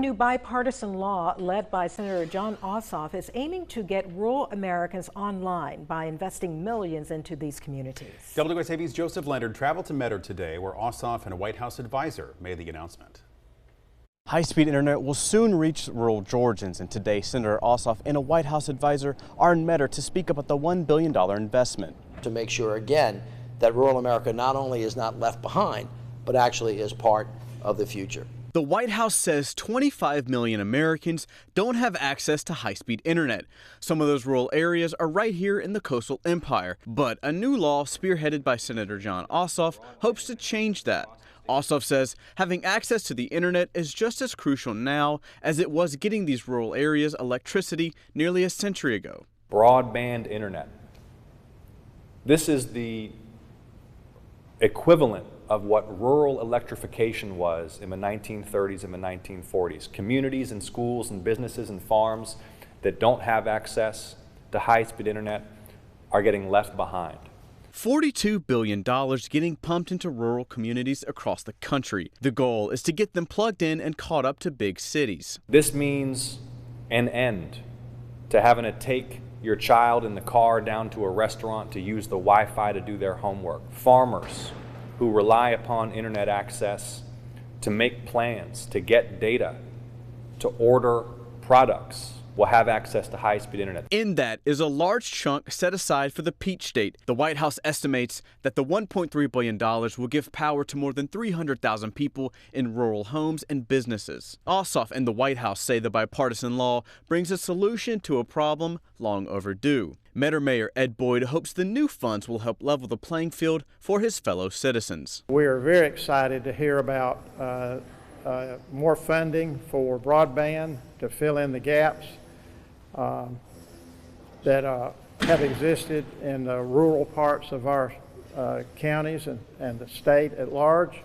new bipartisan law led by Senator Jon Ossoff is aiming to get rural Americans online by investing millions into these communities. WSAV's Joseph Leonard traveled to Metter today, where Ossoff and a White House advisor made the announcement. High-speed internet will soon reach rural Georgians, and today Senator Ossoff and a White House advisor are in Metter to speak about the $1 billion investment. To make sure, again, that rural America not only is not left behind, but actually is part of the future. The White House says 25 million Americans don't have access to high-speed internet. Some of those rural areas are right here in the coastal empire, but a new law spearheaded by Senator Jon Ossoff hopes to change that. Ossoff says having access to the internet is just as crucial now as it was getting these rural areas electricity nearly a century ago. Broadband internet. This is the equivalent of what rural electrification was in the 1930s and the 1940s. Communities and schools and businesses and farms that don't have access to high-speed internet are getting left behind. $42 billion getting pumped into rural communities across the country. The goal is to get them plugged in and caught up to big cities. This means an end to having to take your child in the car down to a restaurant to use the Wi-Fi to do their homework. Farmers who rely upon internet access to make plans, to get data, to order products, will have access to high-speed internet. In that is a large chunk set aside for the Peach State. The White House estimates that the $1.3 billion will give power to more than 300,000 people in rural homes and businesses. Ossoff and the White House say the bipartisan law brings a solution to a problem long overdue. Metter Mayor Ed Boyd hopes the new funds will help level the playing field for his fellow citizens. We are very excited to hear about more funding for broadband to fill in the gaps that have existed in the rural parts of our counties and the state at large.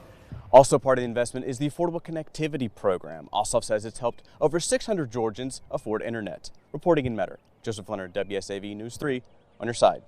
Also part of the investment is the Affordable Connectivity Program. Ossoff says it's helped over 600 Georgians afford internet. Reporting in Metter, Joseph Leonard, WSAV News 3, on your side.